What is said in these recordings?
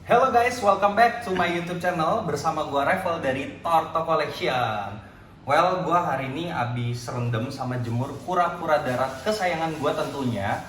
Hello guys, welcome back to my YouTube channel bersama gua Revel dari Torto Collection. Well, gua hari ini abis rendem sama jemur kura-kura darat kesayangan gua tentunya.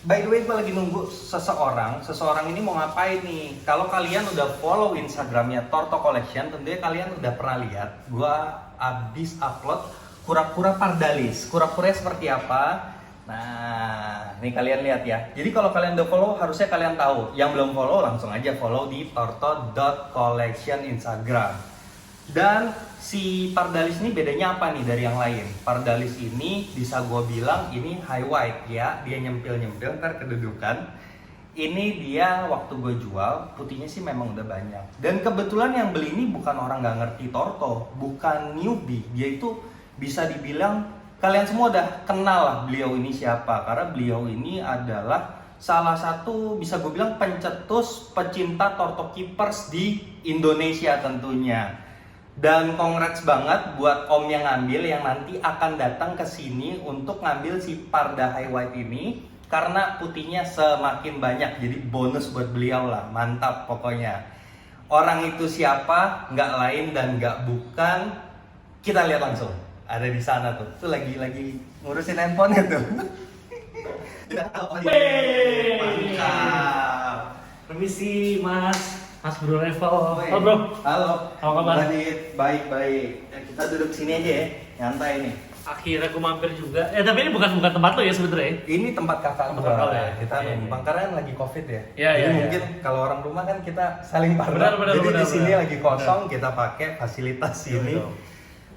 By the way, gua lagi nunggu seseorang ini mau ngapain nih. Kalau kalian udah follow Instagramnya Torto Collection, tentunya kalian udah pernah lihat gua abis upload kura-kura pardalis. Kura-kuranya seperti apa? Nah, ini kalian lihat ya. Jadi kalau kalian udah follow, harusnya kalian tahu. Yang belum follow, langsung aja follow di torto.collection Instagram. Dan si pardalis ini bedanya apa nih dari yang lain? Pardalis ini bisa gue bilang ini high white ya. Dia nyempil-nyempil, ntar kedudukan. Ini dia waktu gue jual, putihnya sih memang udah banyak. Dan kebetulan yang beli ini bukan orang nggak ngerti torto, bukan newbie. Dia itu bisa dibilang kalian semua udah kenal lah beliau ini siapa, karena beliau ini adalah salah satu bisa gue bilang pencetus pecinta torto keepers di Indonesia tentunya. Dan congrats banget buat om yang ngambil, yang nanti akan datang ke sini untuk ngambil si Parda High White ini karena putihnya semakin banyak, jadi bonus buat beliau lah, mantap pokoknya. Orang itu siapa? Nggak lain dan nggak bukan, kita lihat langsung. Ada di sana tuh lagi ngurusin handphonenya tuh. Mantap. Permisi Mas Bro Revel. Halo Bro. Halo. Apa kabar? Baik. Ya, kita duduk sini aja ya, nyantai nih. Akhirnya aku mampir juga. Tapi ini bukan tempat lo ya sebenarnya. Ini tempat kakak Tempat kakak ya? Kita Iya, numpang karena kan lagi covid ya. Iya, Jadi iya, mungkin kalau orang rumah kan kita saling parda. Benar, Jadi di sini benar. lagi kosong, kita pakai fasilitas sini. Betul.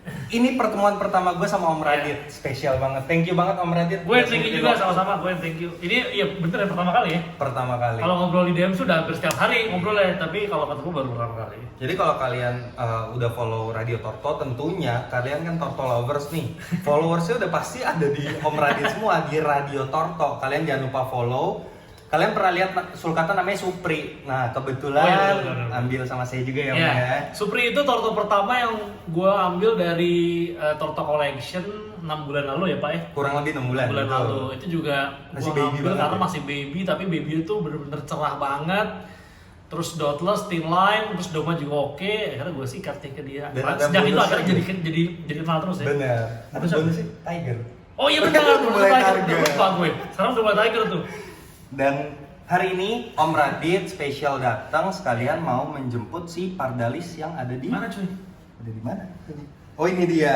Ini pertemuan pertama gue sama Om Radit, spesial banget. Thank you banget Om Radit. Gue thank you juga sama-sama. Gue thank you. Ini ya bener ya pertama kali ya. Pertama kali. Kalau ngobrol di DM sudah hampir setiap hari ngobrol ya. Tapi kalau ketemu baru pertama kali. Jadi kalau kalian udah follow Radio Torto, tentunya kalian kan Torto lovers nih. Followersnya udah pasti ada di Om Radit semua di Radio Torto. Kalian jangan lupa follow. Kalian pernah lihat sulkata namanya Supri. Nah kebetulan ambil sama saya juga ya Om ya. Supri itu torto pertama yang gue ambil dari Torto Collection 6 bulan lalu ya Pak ya. Kurang lebih 6 bulan. Bulan lalu itu juga Masih gua baby ngambil banget karena ya? masih baby, tapi baby itu bener-bener cerah banget. Terus dotless, thin line, terus doma juga oke. Akhirnya gue sikat ke dia. Dan ada Sejak itu bonus akhirnya lagi. jadi kenal terus ya. Bener. Ada Terus bonus sih Tiger. Oh iya benar, Udah mulai Tiger. target. Lupa gue. Sekarang udah mulai Tiger tuh. Dan hari ini Om Radit spesial datang sekalian mau menjemput si Pardalis yang ada di Mana cuy? Ada di mana? Oh ini dia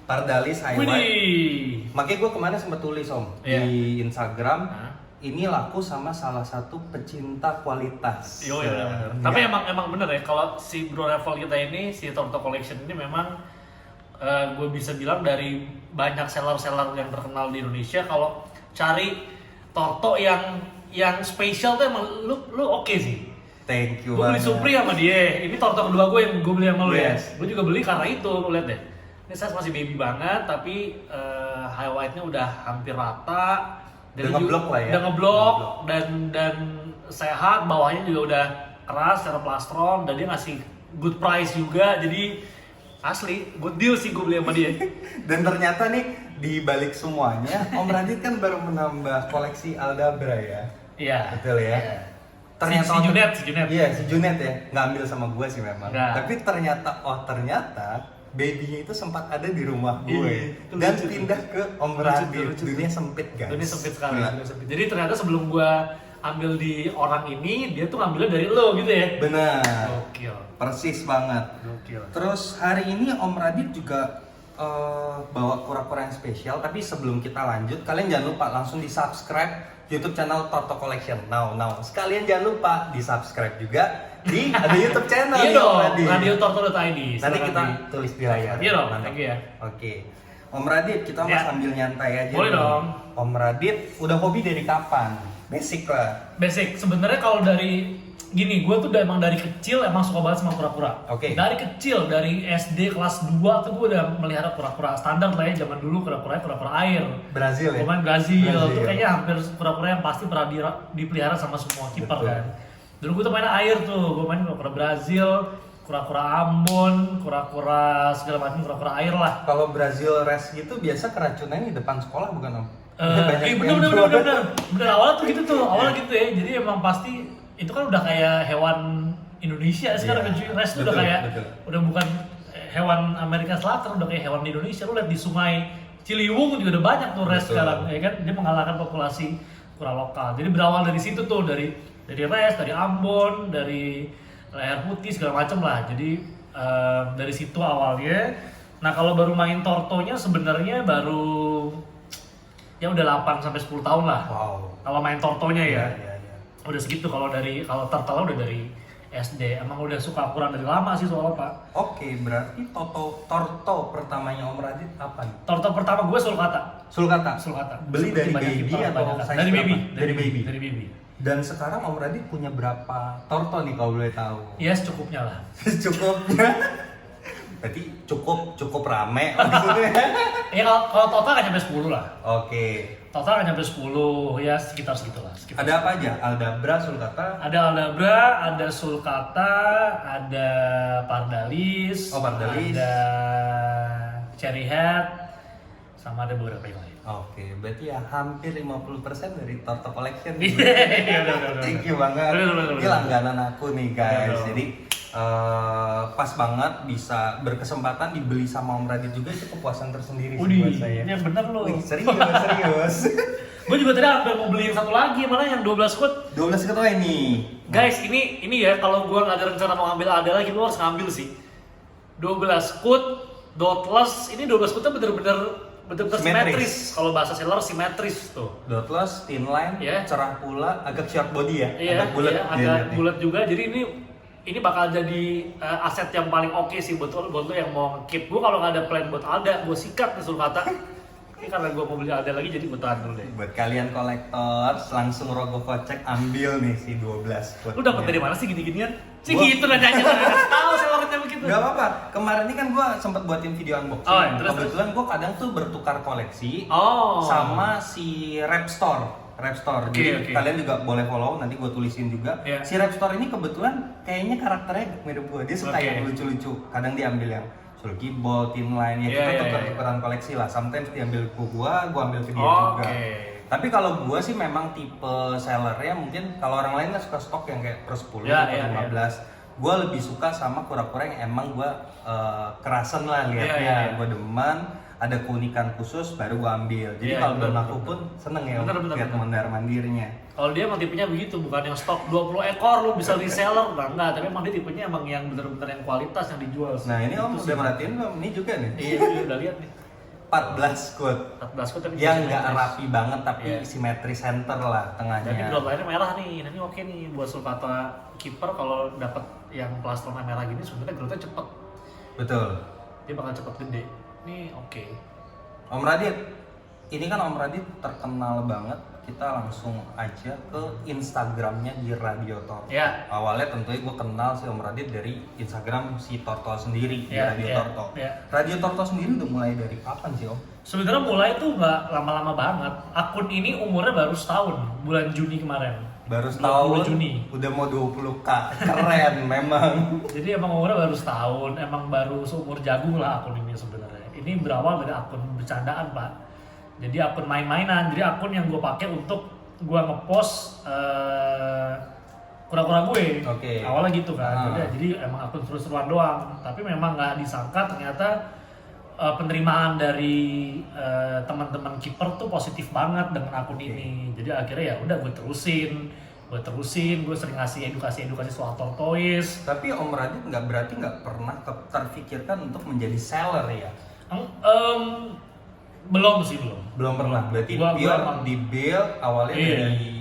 Pardalis High White. Widih. Makanya gue kemarin sempat tulis Om Iya. di Instagram. Hah? Ini laku sama salah satu pecinta kualitas. Yo ya benar. Tapi emang bener ya kalau si Bro Revel kita ini, si Torto Collection ini memang gue bisa bilang dari banyak seller-seller yang terkenal di Indonesia, kalau cari Torto yang spesial tuh emang lu oke sih. Thank you Gue beli banget. Supri sama dia. Ini Torto kedua gue yang gue beli sama lu ya. Yes. Gue juga beli karena itu, lu lihat deh. Ini size masih baby banget, tapi high white-nya udah hampir rata. Udah ngeblok lah ya. Udah ngeblok dan sehat, bawahnya juga udah keras secara plastron, dan dia ngasih good price juga. Jadi asli good deal sih gue beli sama dia. Dan ternyata nih di balik semuanya Om Radit kan baru menambah koleksi Aldabra ya. Iya. Betul ya. Iya. Ternyata si Junet. Iya, si Junet ya. Nggak ambil sama gue sih memang. Nggak. Tapi ternyata babynya itu sempat ada di rumah gue. Iya, itu Dan lucu tuh. pindah ke Om Lucu Radit. tuh, lucu Dunia tuh. sempit guys. Dunia sempit sekali. Nah, Dunia sempit. Jadi ternyata sebelum gua ambil di orang ini, dia tuh ngambilnya dari lo gitu ya. benar. Gokil. Persis banget. Gokil. Terus hari ini Om Radit juga bawa kura-kura yang spesial. Tapi sebelum kita lanjut, kalian jangan lupa langsung di subscribe YouTube channel Torto Collection. Now, sekalian jangan lupa di subscribe juga di ada YouTube channel. Iya nih, Om dong, Radit. Radio Torto.id. Nanti Silakan kita di- tulis di layar. Iya dong, Mantap. thank you ya. Oke. Om Radit, kita mau Ya. sambil nyantai aja. Boleh nih. dong. Om Radit udah hobi dari kapan? Basic lah. Basic. Sebenarnya kalau dari gini, gue tuh emang dari kecil emang suka banget sama kura-kura. Oke. Dari kecil, dari SD kelas 2 tuh gue udah melihara kura-kura standar lah ya, zaman dulu kura-kura air. Brazil ya? Pemain Brazil, Brazil. tuh kayaknya hampir kura-kura yang pasti pernah dipelihara sama semua kiper Betul. kan. Dulu gue tuh main air tuh, gue main kura-kura Brazil, kura-kura Ambon, kura-kura segala macam kura-kura air lah. Kalau Brazil Res gitu biasa keracunannya di depan sekolah bukan Om? Bener awalnya tuh gitu tuh, awalnya gitu ya. Jadi emang pasti itu kan udah kayak hewan Indonesia sekarang kan, cuy. Res itu udah Betul, kayak betul. udah bukan hewan Amerika Selatan, udah kayak hewan di Indonesia. Lu lihat di Sungai Ciliwung juga udah banyak tuh res Betul. sekarang, ya kan? Dia mengalahkan populasi kura lokal. Jadi berawal dari situ tuh, dari res, dari Ambon, dari leher putih segala macam lah. Jadi dari situ awalnya. Nah kalau baru main tortonya sebenarnya baru ya udah 8 sampai 10 tahun lah. Wow. Kalau main tortonya ya. Iya. Udah segitu. Kalau turtle udah dari SD. Emang udah suka ukuran dari lama sih soalnya, Pak. Oke, berarti torto pertamanya Om Radit apa nih? Torto pertama gue sulcata. Sulcata. Seperti Beli dari banyak baby kita, atau banyak. size Dari berapa? baby. Dari baby. Dari baby. Dan sekarang Om Radit punya berapa torto nih kalau boleh tahu? Ya secukupnya lah. Cukupnya. Berarti cukup rame maksudnya. Ya kalau total kan nyampe 10 lah. Oke. Total kan nyampe 10, ya sekitar segitulah. Ada apa aja? Aldabra, sulcata. Ada aldabra, ada sulcata, ada pardalis, Oh, pardalis. ada cherry head, sama ada beberapa yang lain. Oke, berarti ya hampir 50% dari Torto Collection. Iya, udah. Thank you banget. Bener. Ini langganan aku nih guys. Bener. Jadi pas banget bisa berkesempatan dibeli sama Om Radit juga, itu kepuasan tersendiri sih buat saya. Yang bener loh. Wih, serius. Gue juga tadi hampir mau beli yang satu lagi, mana yang 12 foot. 12 ketua ini. Guys, ini ya kalau gue nggak ada rencana mau ambil ada lagi, lu harus ngambil sih. 12 foot, dotless, ini 12 footnya bener-bener Simetris. simetris. Kalau bahasa seller simetris tuh. Dotless, thin line, Iya. cerah pula, agak short body ya, Iya, agak bulat. iya, agak bulat juga. Jadi ini bakal jadi aset yang paling oke sih buat lo yang mau keep. Gue kalau nggak ada plan buat Alda, gue sikat nih sulcata. Ini karena gue mau beli Alda lagi, jadi gue tahan dulu deh. Buat kalian kolektor, langsung rogo kocek ambil nih si 12 foot. Lu dapet dari mana sih gini-ginian? Sih Gua- gitu nanyanya, tahu sellernya begitu. Gak apa-apa, kemarin ini kan gue sempat buatin video unboxing. Oh, terus, Kebetulan gue kadang tuh bertukar koleksi Oh. sama si Rap Store. Oke, Jadi oke. kalian juga boleh follow, nanti gue tulisin juga. Iya. Si Rap Store ini kebetulan kayaknya karakternya mirip gue. Dia suka Oke. yang lucu-lucu. Kadang diambil yang sulky ball, thin line, ya Iya, kita iya, tukar-tukaran koleksi lah. Sometimes diambil ke gue ambil ke dia Oke. juga. Tapi kalau gue sih memang tipe sellernya mungkin kalau orang lain kan suka stok yang kayak per 10 Ya, atau ya, 15. Gue lebih suka sama kura-kura yang emang gue kerasan lah liatnya. Ya, ya. Gue demen, ada keunikan khusus baru gue ambil. Jadi Ya, kalau bener, belum laku bener. pun seneng ya Bener, lihat bener. mondar mandirnya. Kalau dia emang tipenya begitu, bukan yang stok 20 ekor lu bisa reseller, enggak, tapi emang dia tipenya emang yang bener-bener yang kualitas yang dijual. Nah ini om Gitu udah sih. merhatiin belum? Ini juga nih. Iya, iya, udah lihat nih. 14 quote. 14 kok tapi Yang masih nggak simetris. rapi banget tapi Iya. simetri center lah tengahnya. Jadi drop lainnya merah nih, nah ini oke nih buat sulcata keeper kalau dapat yang plastron merah gini sebenarnya growth-nya cepet, Betul. dia bakal cepet gede. Ini oke. Om Radit, ini kan Om Radit terkenal banget. Kita langsung aja ke Instagramnya di Radio Torto. Ya. Awalnya tentunya gue kenal si Om Radit dari Instagram si Torto sendiri di Ya, Radio ya, Torto. ya. Radio Torto sendiri udah mulai dari kapan sih Om? Sebenarnya mulai tuh nggak lama-lama banget. Akun ini umurnya baru setahun, bulan Juni kemarin. Baru 20 setahun, Juni. udah mau 20k. Keren memang. Jadi emang umurnya baru setahun, emang baru seumur jagung lah akun ini sebenarnya. Ini berawal dari akun bercandaan Pak. Jadi akun main-mainan, jadi akun yang gue pakai untuk gue ngepost kura-kura gue. Oke. Awalnya gitu kan. Ah. Jadi emang akun seru-seruan doang. Tapi memang nggak disangka ternyata penerimaan dari teman-teman kiper tuh positif banget dengan akun ini. Jadi akhirnya ya udah gue terusin, gue sering ngasih edukasi soal tortoise. Tapi Om Radit berarti nggak pernah terfikirkan untuk menjadi seller ya? Belum sih belum. Belum pernah. Berarti Gua pure emang- di build awalnya Iya. dari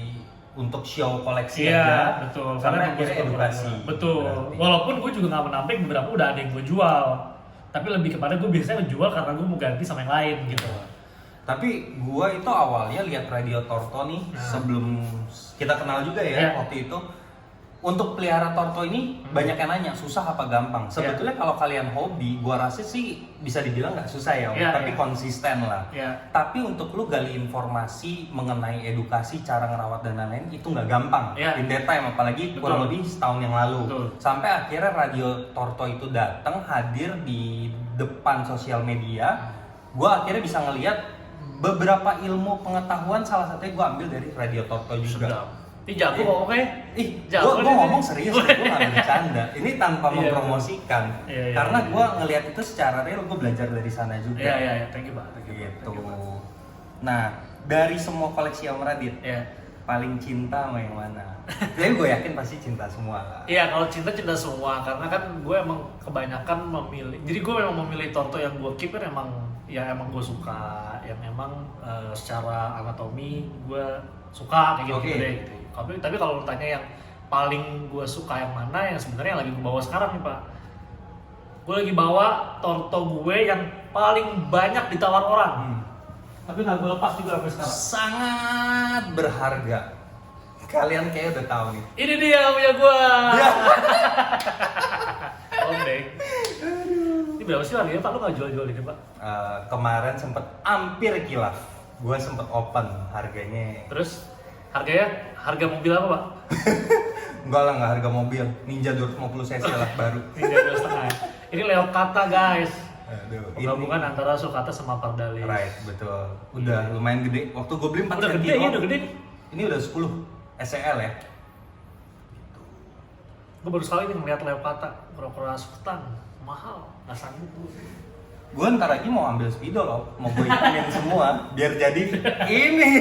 untuk show koleksi Iya, aja. betul. Sampai emang akhirnya gua suka edukasi. kura-kura. Betul. Berarti. Walaupun gue juga nggak menampik beberapa udah ada yang gue jual. Tapi lebih kepada gue biasanya menjual karena gue mau ganti sama yang lain gitu. Tapi gua itu awalnya lihat Radio Torto nih Nah. sebelum kita kenal juga ya Iya. waktu itu. Untuk pelihara torto ini banyak yang nanya susah apa gampang. Sebetulnya kalau kalian hobi, gua rasa sih bisa dibilang nggak susah ya, Om. Iya, Tapi iya. konsisten lah. Ya. Tapi untuk lu gali informasi mengenai edukasi, cara ngerawat dan lain-lain itu nggak gampang. Iya. In that time, apalagi Betul. kurang lebih setahun yang lalu. Betul. Sampai akhirnya Radio Torto itu datang hadir di depan sosial media. Gua akhirnya bisa ngelihat beberapa ilmu pengetahuan, salah satunya gua ambil dari Radio Torto juga. Sedap. Ih jago kok, oke. Gue ngomong serius, gue nggak bercanda. Ini tanpa mempromosikan, Iya, karena iya. gue ngelihat itu secara real, gue belajar dari sana juga. Iya, thank you Pak. Gitu. Nah, dari semua koleksi Om Radit, Iya. paling cinta sama yang mana? Tapi gue yakin pasti cinta semua lah. Iya, kalau cinta semua, karena kan gue emang kebanyakan memilih. Jadi gue memang memilih Torto yang gue keep kan emang gue suka, yang emang secara anatomi gue suka kayak gitu, Oke. deh. Gitu. Tapi kalau tanya yang paling gue suka yang mana, yang sebenarnya yang lagi gue bawa sekarang nih Pak. Gue lagi bawa Torto gue yang paling banyak ditawar orang. Tapi nggak gue lepas juga sampai sekarang. Sangat berharga. Kalian kayak udah tahu nih. Ini dia punya gue. Ya. Ombeng. Ini berapa sih harganya Pak? Lu nggak jual-jual ini Pak? Kemarin sempet hampir kilaf. Gue sempet open harganya. Terus harga mobil apa Pak? Enggak lah, nggak harga mobil. Ninja 250 cc lah baru. 3,5. Ini Leo Kata guys. Aduh, Gabungan antara Sulcata sama Pardalis. Right, betul. Udah lumayan gede. Waktu gue beli 4 Udah cm. gede, iya udah gede. Ini udah 10 SCL ya. Gue baru sekali nih ngeliat Leo Kata kura-kura sultan mahal, nggak sanggup gue. Gue ntar lagi mau ambil Speedo loh, mau gue ikutin semua biar jadi ini.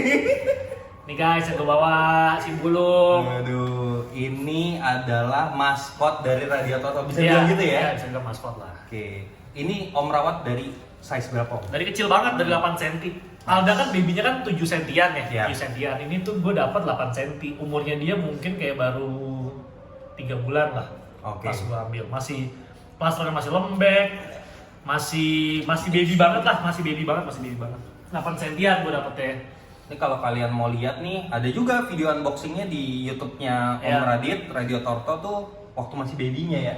Nih guys, yang gue bawa si Bulung. Aduh, ini adalah maskot dari Radio Toto, bisa Iya, bilang gitu ya? Iya, bisa bilang maskot lah. Oke, ini Om rawat dari size berapa Om? Dari kecil banget, dari 8 cm. Alda kan babynya kan 7 sentian ya, Iya. 7 sentian. Ini tuh gue dapat 8 cm. Umurnya dia mungkin kayak baru 3 bulan lah. Oke. Pas gue ambil, masih plasternya masih lembek, masih baby banget lah, masih baby banget. 8 sentian gue dapetnya. Ini kalau kalian mau lihat nih, ada juga video unboxingnya di YouTube-nya Om Iya. Radit, Radio Torto tuh waktu masih babynya ya.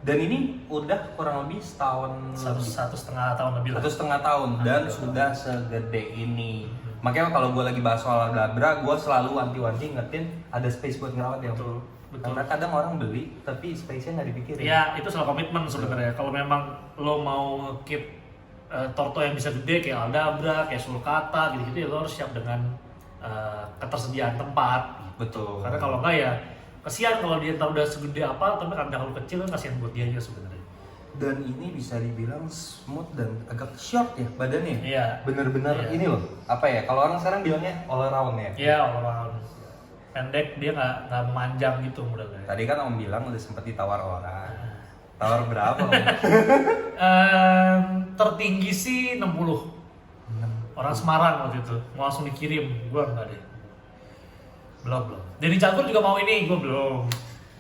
Dan ini udah kurang lebih setahun lebih. 1,5 tahun lebih lah. 1,5 tahun dan sudah segede ini. Makanya kalau gue lagi bahas soal Dabra, gue selalu wanti-wanti ngetin ada space buat ngerawat ya. Betul. Karena kadang orang beli tapi space-nya nggak dipikirin. Ya itu soal komitmen sebenarnya. Kalau memang lo mau keep Torto yang bisa gede kayak Aldabra, kayak Sulcata gitu-gitu ya lo harus siap dengan ketersediaan tempat. Betul. Karena kalau enggak ya kesian kalau dia ntar udah segede apa, tapi kadang kalau kecil kan kasihan buat dia juga sebenarnya. Dan ini bisa dibilang smooth dan agak short ya badannya. Iya. Bener-bener Iya. ini loh. Apa ya? Kalau orang sekarang bilangnya all around ya. Iya, all-around. Pendek, dia nggak memanjang gitu modelnya. Tadi kan Om bilang udah sempet ditawar orang. Tawar berapa Om? Tertinggi sih 60. Orang Semarang waktu itu mau langsung dikirim, gua enggak deh. Belum. Dari Cagur juga mau ini, gua belum.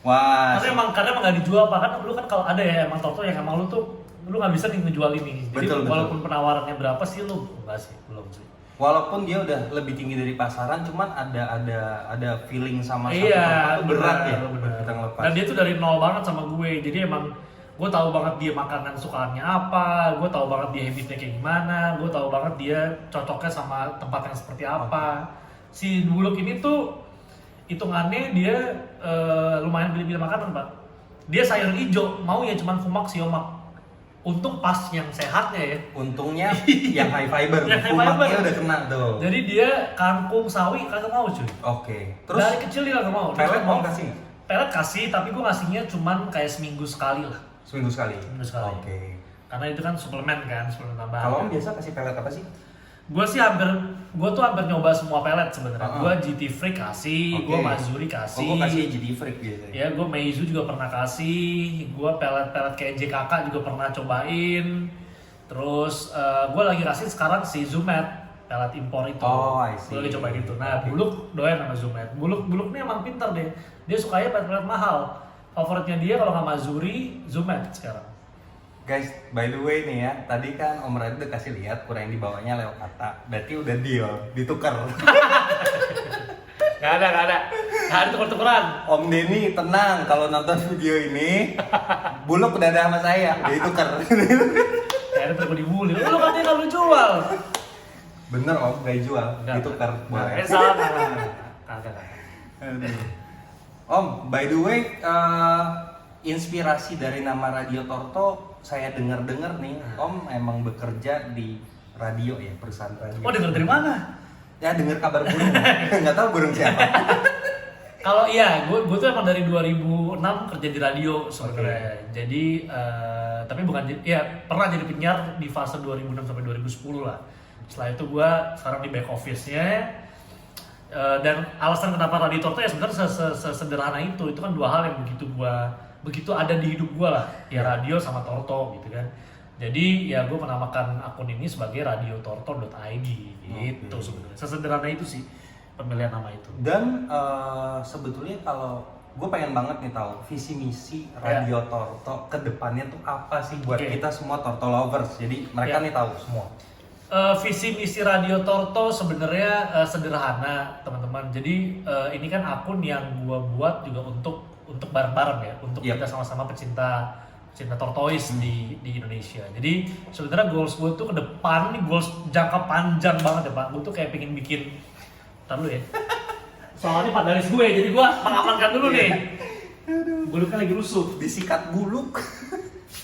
Wah. Karena emang nggak dijual Pak. Kan lu kan kalau ada ya emang Torto yang emang lu tuh lu nggak bisa nih ngejual ini. Jadi Betul. walaupun penawarannya berapa sih lu enggak sih, belum sih. Walaupun dia udah lebih tinggi dari pasaran, cuman ada feeling sama Iya, itu berat ya benar. buat kita ngelepas. Dan dia tuh dari nol banget sama gue, jadi emang gue tahu banget dia makanan sukaannya apa, gue tahu banget dia habitnya kayak gimana, gue tahu banget dia cocoknya sama tempat yang seperti apa. Si Buluk ini tuh hitungannya dia lumayan beli makanan Pak. Dia sayur hijau, mau ya cuman fumak siomak. Untung pas yang sehatnya ya. Untungnya yang high fiber, Yang high fumaknya fiber. udah kena tuh. Jadi dia kangkung sawi kagak mau cuy. Oke. Terus Dari kecil dia kagak mau. Dia pelet cuma mau kasih nggak? Pelet kasih, tapi gue ngasihnya cuman kayak seminggu sekali lah. Seminggu sekali. Seminggu sekali. Oke. Karena itu kan suplemen kan, suplemen tambahan. Kalau Om biasa kasih pelet apa sih? Gue tuh hampir nyoba semua pelet sebenarnya. Gue GT Freak kasih, Oke. gue Mazuri kasih. Oh, gue kasih GT Freak biasanya. Ya, gue Meizu juga pernah kasih. Gue pelet-pelet kayak JKK juga pernah cobain. Terus gue lagi kasih sekarang si Zumet, pelet impor itu. Oh, I see. Gue lagi cobain itu. Nah, Oke. Buluk doyan sama Zumet. Buluk ini emang pinter deh. Dia sukanya pelet-pelet mahal. Favoritnya dia kalau nggak Mazuri, Zumet sekarang. Guys, by the way nih ya, tadi kan Om Radit udah kasih lihat kura yang dibawanya Leo Kata. Berarti udah deal, ditukar. Gak ada tuker-tukeran. Om Denny tenang, kalau nonton video ini, Buluk udah ada sama saya, udah ditukar. Ya ada terus dibully. Lu katanya kalau jual. Bener Om, gak jual, ditukar. Boleh. Salah. Kagak. Aduh. Om, by the way, inspirasi dari nama Radio Torto, saya dengar-dengar nih, Om emang bekerja di radio ya, perusahaan radio. Oh, denger dari mana? Ya dengar kabar burung, nggak tahu burung siapa. Kalau iya, gue tuh emang dari 2006 kerja di radio sebenarnya. Jadi tapi bukan ya pernah jadi penyiar di fase 2006 sampai 2010 lah. Setelah itu gue sekarang di back office-nya. Dan alasan kenapa radio Torto ya sebenarnya sesederhana itu kan dua hal yang begitu ada di hidup gue lah, ya radio sama Torto gitu kan. Jadi ya gue menamakan akun ini sebagai radiotorto.id gitu sebenarnya. Sesederhana itu sih pemilihan nama itu. Dan sebetulnya kalau gue pengen banget nih tahu visi misi Radio Torto ke depannya tuh apa sih buat kita semua Torto lovers. Jadi mereka nih tahu semua. Visi misi Radio Torto sebenarnya sederhana teman-teman. Jadi ini kan akun yang gua buat juga untuk bareng-bareng ya, untuk kita sama-sama pecinta tortoise di Indonesia. Jadi sebenarnya goals gue tuh ke depan nih, goals jangka panjang banget ya Pak. Gue tuh kayak pengen bikin, ntar dulu ya. Soalnya Pak Daris gue, jadi gue mengamankan dulu nih. Buluknya lagi rusuh. Disikat buluk.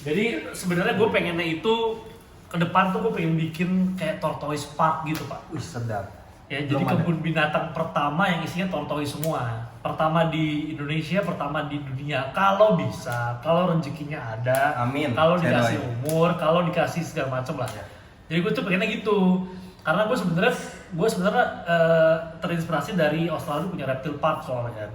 Jadi sebenarnya gue pengennya itu ke depan tuh gue pengen bikin kayak tortoise park gitu Pak. Wih sedap. Ya jadi kebun binatang pertama yang isinya tortoise semua. Pertama di Indonesia, pertama di dunia. Kalau bisa, kalau rezekinya ada, amin. Kalau dikasih umur, kalau dikasih segala macam lah. Jadi gue tuh pengennya gitu. Karena gue sebenarnya terinspirasi dari Australia punya reptile park soalnya kan.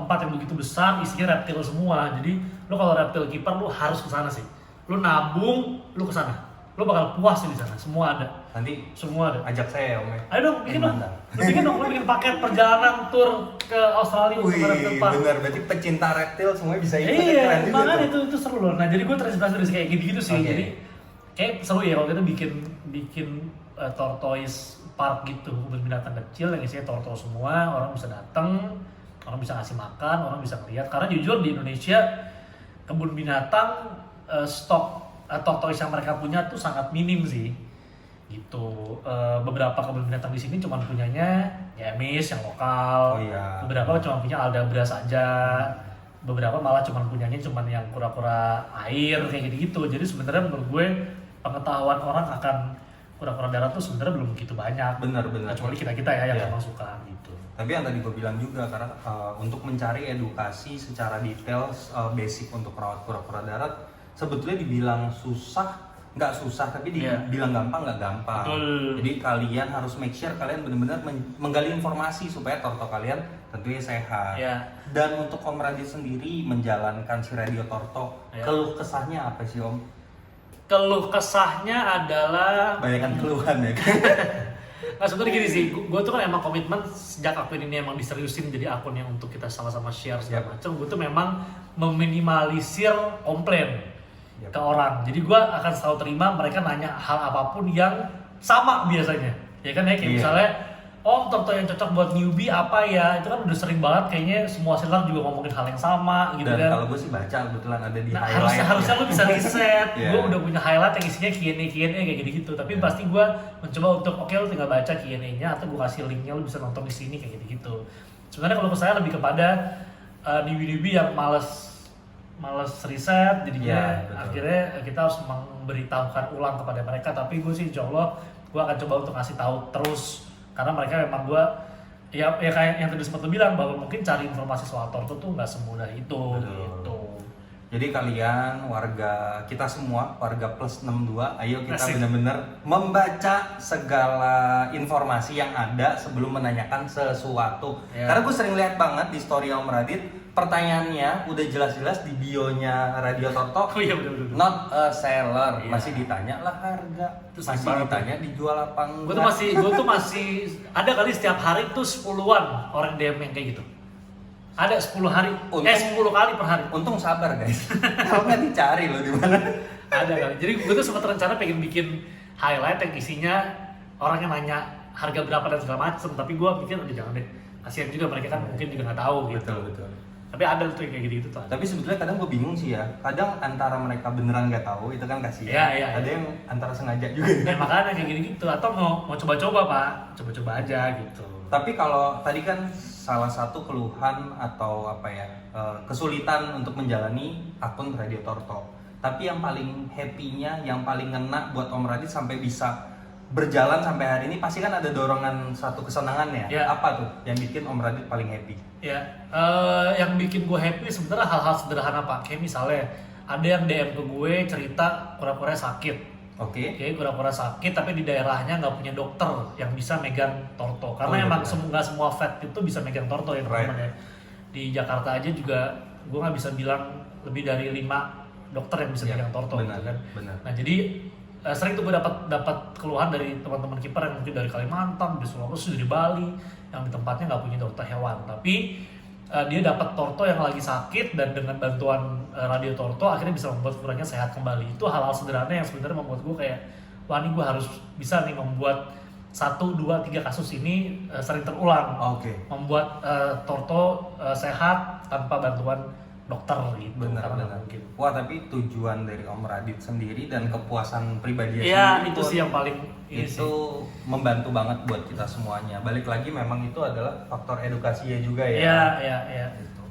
Tempat yang begitu besar, isinya reptil semua. Jadi lo kalau reptile keeper lo harus ke sana sih. Lo nabung, lo ke sana. Lo bakal puas di sana, semua ada. Nanti semua ada. Ajak saya Om. Ayo dong, bikin dong. Lo bikin paket perjalanan tur ke Australia untuk reptile park. Bener, berarti pecinta reptil semuanya bisa ikut. Iya, makanya itu seru loh. Nah, jadi gue terinspirasi dari kayak gitu sih. Jadi kayak seru ya kalau kita bikin tortoise park gitu, kebun binatang kecil yang isinya tortoise semua, orang bisa datang, orang bisa ngasih makan, orang bisa ngeliat. Karena jujur di Indonesia kebun binatang stok tortoise yang mereka punya tuh sangat minim sih. Gitu. Beberapa kebun binatang di sini cuma punyanya ya Emis yang lokal. Beberapa cuma punya Aldabra saja. Beberapa malah cuma punyanya yang kura-kura air kayak gitu-gitu. Jadi sebenarnya menurut gue pengetahuan orang akan kura-kura darat tuh sebenarnya belum begitu banyak. Benar. Kecuali kita ya yang memang suka gitu. Tapi yang tadi gue bilang juga karena untuk mencari edukasi secara detail basic untuk merawat kura-kura darat sebetulnya dibilang nggak susah tapi dibilang gampang nggak gampang. Betul. Jadi kalian harus make sure kalian benar-benar menggali informasi supaya torto kalian tentunya sehat. Dan untuk Om Radit sendiri menjalankan si Radio Torto, keluh kesahnya apa sih Om? Keluh kesahnya adalah banyakan keluhan ya. Nah sebenarnya gini sih, gue tuh kan emang komitmen sejak akun ini emang diseriusin jadi akun yang untuk kita sama-sama share segala macam. Gue tuh memang meminimalisir komplain ke orang. Jadi gue akan selalu terima mereka nanya hal apapun yang sama biasanya. Ya kan ya kayak misalnya, Om torto yang cocok buat newbie apa ya? Itu kan udah sering banget kayaknya semua seller juga ngomongin hal yang sama gitu. Dan kalau gue sih baca kebetulan ada di highlight. Harusnya lu bisa riset. Gue udah punya highlight yang isinya Q&A kayak gitu. Tapi pasti gue mencoba untuk lu tinggal baca Q&A-nya atau gue kasih linknya lu bisa nonton di sini kayak gitu. Sebenarnya kalau saya lebih kepada newbie yang males riset, jadinya akhirnya kita harus memberitahukan ulang kepada mereka. Tapi gue sih insya Allah gue akan coba untuk ngasih tahu terus karena mereka memang gue ya kayak yang tadi sempat lu bilang bahwa mungkin cari informasi soal torto tuh nggak semudah itu. Gitu. Jadi kalian warga kita semua warga plus 62 ayo kita benar-benar membaca segala informasi yang ada sebelum menanyakan sesuatu. Karena gue sering lihat banget di story Om Radit pertanyaannya udah jelas-jelas di bio-nya Radio Torto. Betul. Not a seller, masih ditanya lah harga, masih ditanya dijual apa enggak. Gue tuh masih ada kali setiap hari tuh 10-an orang DM yang kayak gitu. Ada 10 hari, 10 kali per hari. Untung sabar guys. Kalau nggak dicari loh di mana. Ada kali. Jadi gue tuh sempat rencana pengen bikin highlight yang isinya orang yang nanya harga berapa dan segala macem. Tapi gue pikir udah jangan deh. Kasihan juga mereka kan mungkin juga nggak tahu gitu. Betul. Tapi ada tuh yang kayak gitu tuh. Tapi sebetulnya kadang gue bingung sih ya. Kadang antara mereka beneran nggak tahu itu kan kasihan. Iya. Ada yang antara sengaja juga. Ya makanya kayak gitu. Atau mau coba-coba Pak, coba-coba aja gitu. Tapi kalau tadi kan salah satu keluhan atau kesulitan untuk menjalani akun Radio Torto. Tapi yang paling happy-nya, yang paling ngena buat Om Radit sampai bisa berjalan sampai hari ini pasti kan ada dorongan satu kesenangan ya. Ya. Apa tuh yang bikin Om Radit paling happy? Ya, yang bikin gue happy sebenarnya hal-hal sederhana Pak. Kayak misalnya ada yang DM ke gue cerita kura-kuranya sakit. Oke. Oke, kura-kura sakit tapi di daerahnya nggak punya dokter yang bisa megang torto. Karena iya, emang benar. nggak semua vet itu bisa megang torto ya teman-teman ya. Di Jakarta aja juga gue nggak bisa bilang lebih dari 5 dokter yang bisa Iya, megang torto benar, gitu kan. benar. Nah jadi sering tuh gue dapat keluhan dari teman-teman kiper yang mungkin dari Kalimantan, dari Sulawesi, dari Bali yang di tempatnya nggak punya dokter hewan. Tapi dia dapat torto yang lagi sakit dan dengan bantuan radio torto akhirnya bisa membuat kurangnya sehat kembali. Itu hal-hal sederhana yang sebenarnya membuat gue kayak wah ini gue harus bisa nih membuat 1, 2, 3 kasus ini sering terulang. Oke. Membuat torto sehat tanpa bantuan dokter gitu. Benar, Karena benar. mungkin. Wah, tapi tujuan dari Om Radit sendiri dan kepuasan pribadi Iya sendiri itu sih yang paling ini itu sih. membantu banget buat kita semuanya. Balik lagi memang itu adalah faktor edukasinya juga ya. Iya. Gitu.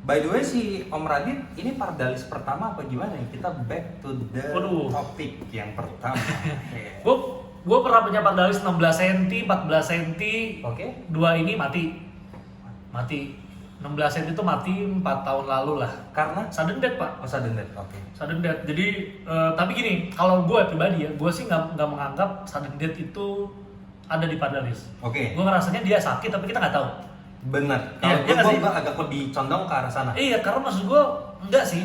By the way si Om Radit ini pardalis pertama apa gimana nih? Kita back to the Waduh. topik yang pertama. Oke. Gue pernah punya pardalis 16 cm, 14 cm, Oke. 2 ini mati 16 cm itu mati 4 tahun lalu lah Karena sudden death Pak, sudden death. Oke. sudden death. Jadi tapi gini, kalau gue pribadi ya, gue sih nggak menganggap sudden death itu ada di pardalis. Oke. Gue ngerasanya dia sakit tapi kita nggak tahu. Benar. Iya, Kalau iya nggak sih? gue agak lebih condong ke arah sana. Iya, karena maksud gue enggak sih,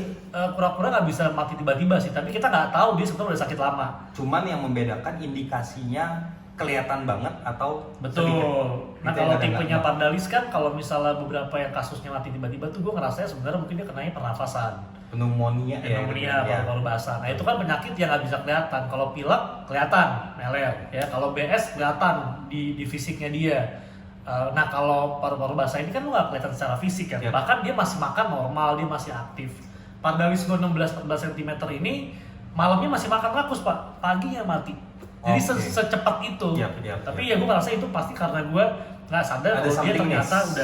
kura-kura nggak bisa mati tiba-tiba sih, tapi kita nggak tahu dia sebenarnya udah sakit lama. Cuman yang membedakan indikasinya kelihatan banget atau Betul. sedikit. Nah Itu yang kalau kadang tipenya nggak- pardalis kan, kalau misalnya beberapa yang kasusnya mati tiba-tiba tuh gue ngerasanya sebenarnya mungkin dia kenanya pernafasan, pneumonia pneumonia, ya. paru-paru basah. Nah itu kan penyakit yang nggak bisa kelihatan. Kalau pilek kelihatan, meler. Ya kalau BS kelihatan di fisiknya dia. Nah kalau paru-paru basah ini kan lu nggak kelihatan secara fisik kan. Yap. Bahkan dia masih makan normal, dia masih aktif. Pardalis gue 16-14 cm ini malamnya masih makan rakus Pak, paginya mati. Jadi Oke. secepat itu. Yap, Tapi yap. ya gue ngerasa itu pasti karena gue nggak sadar Ada kalau dia something ternyata miss.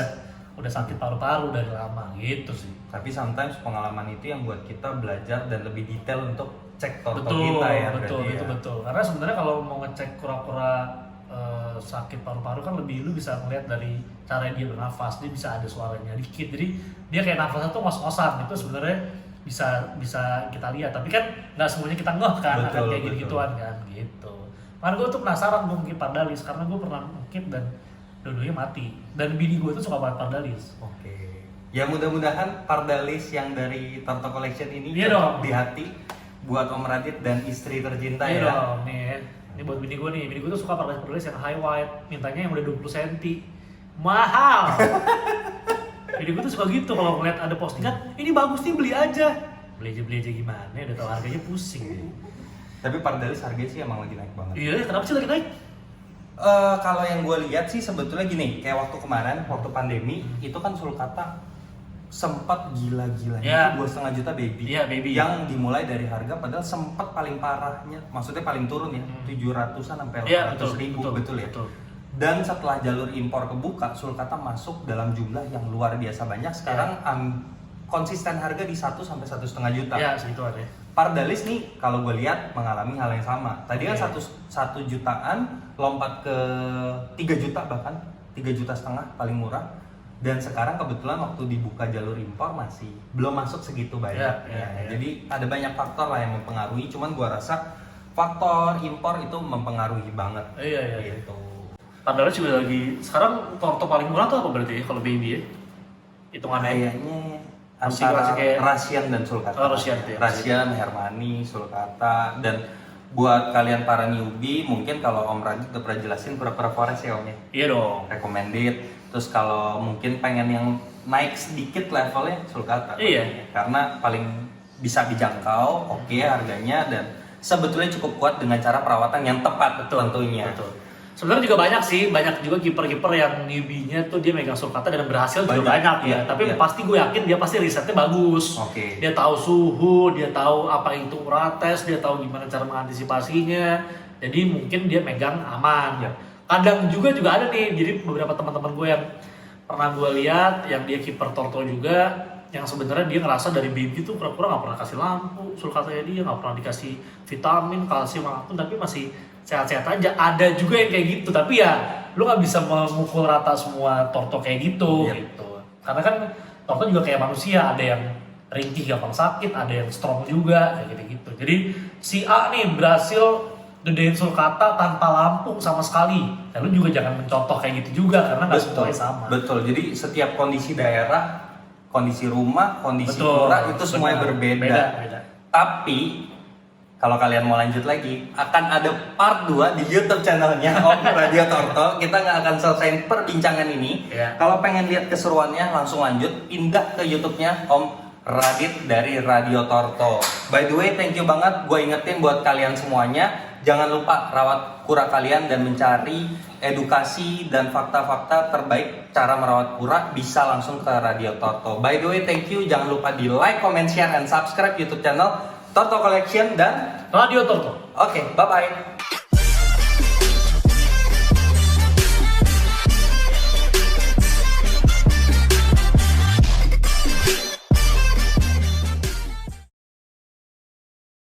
udah sakit paru-paru dari lama gitu sih. Tapi sometimes pengalaman itu yang buat kita belajar dan lebih detail untuk cek torto Betul, kita ya. betul, berarti itu ya. betul. Karena sebenarnya kalau mau ngecek kura-kura sakit paru-paru kan lebih lu bisa ngeliat dari cara dia bernafas, dia bisa ada suaranya dikit. Jadi dia kayak nafasnya tuh ngos-ngosan. Itu sebenarnya bisa kita lihat. Tapi kan nggak semuanya kita ngeh kan Betul, akan kayak betul. gitu-gituan kan gitu. Makanya gue tuh penasaran gue mungkin pardalis karena gue pernah mungkin dan dua-duanya mati. Dan bini gue tuh suka banget pardalis. Oke. Ya mudah-mudahan pardalis yang dari Torto Collection ini Iya cocok dong. di hati buat Om Radit dan istri tercinta Iya ya. dong, nih. Ini buat bini gue nih. Bini gue tuh suka pardalis yang high white. Mintanya yang udah 20 cm. Mahal. Bini gue tuh suka gitu kalau ngeliat ada postingan, ini bagus nih beli aja. Beli aja gimana? Udah tau harganya pusing. Nih. Tapi pardalis harganya sih emang lagi naik banget. Iya, kenapa sih lagi naik? Kalau yang gue lihat sih sebetulnya gini, kayak waktu kemarin waktu pandemi itu kan sulcata sempat gila-gilanya Ya. 2,5 juta baby. Iya, baby. Yang dimulai dari harga padahal sempat paling parahnya, maksudnya paling turun ya, 700-an sampai Iya, 800 ribu betul ya. Betul. Dan setelah jalur impor kebuka, sulcata masuk dalam jumlah yang luar biasa banyak. Sekarang konsisten harga di 1 sampai 1,5 juta. Ya, segituan ya. Pardalis nih kalau gue lihat mengalami hal yang sama. Tadi kan Oke. 1 jutaan lompat ke 3 juta bahkan 3,5 juta paling murah. Dan sekarang kebetulan waktu dibuka jalur impor masih belum masuk segitu banyak. Ya. Jadi ada banyak faktor lah yang mempengaruhi. Cuman gue rasa faktor impor itu mempengaruhi banget. Iya. Gitu. Pardalis juga lagi, sekarang torto paling murah tuh apa berarti ya kalau baby ya? Hitungannya. Kayaknya Masih antara kayak- Russian dan sulcata. Oh, Russian tuh ya. Russian, Hermani, sulcata, dan buat kalian para newbie mungkin kalau Om Radit udah pernah jelasin kura-kura forest ya Om ya. Iya dong. Recommended. Terus kalau mungkin pengen yang naik sedikit levelnya sulcata. Iya. Karena paling bisa dijangkau, oke harganya dan sebetulnya cukup kuat dengan cara perawatan yang tepat tentunya. Betul. Sebenarnya juga banyak juga kiper-kiper yang newbie-nya tuh dia megang sulcata dan berhasil juga banyak ya. Iya, Tapi iya. pasti gue yakin dia pasti risetnya bagus. Oke. Dia tahu suhu, dia tahu apa itu urates, dia tahu gimana cara mengantisipasinya. Jadi mungkin dia megang aman. Iya. Kadang juga ada nih, jadi beberapa teman-teman gue yang pernah gue lihat yang dia kiper torto juga, yang sebenarnya dia ngerasa dari baby tuh kura-kura nggak pernah kasih lampu, sulcatanya dia nggak pernah dikasih vitamin, kalsium apapun, tapi masih sehat-sehat aja. Ada juga yang kayak gitu, tapi ya lu nggak bisa memukul rata semua Torto kayak gitu Yep. gitu. Karena kan Torto juga kayak manusia, ada yang ringkih gampang sakit, ada yang strong juga kayak gitu-gitu. Jadi si A nih berhasil gedein sulcata tanpa lampu sama sekali. Dan lu juga jangan mencontoh kayak gitu juga karena nggak semuanya sama. Betul. Jadi setiap kondisi daerah, kondisi rumah, kondisi Betul, pura itu semuanya benar. berbeda. Beda. Tapi kalau kalian mau lanjut lagi, akan ada part 2 di YouTube channelnya Om Radio Torto. Kita nggak akan selesai perbincangan ini. Iya. Kalau pengen lihat keseruannya, langsung lanjut pindah ke YouTube-nya Om Radit dari Radio Torto. By the way, thank you banget. Gue ingetin buat kalian semuanya, jangan lupa rawat kura kalian dan mencari edukasi dan fakta-fakta terbaik cara merawat kura bisa langsung ke Radio Torto. By the way, thank you. Jangan lupa di like, comment, share, and subscribe YouTube channel Torto Collection dan Radio Torto. oke, bye-bye.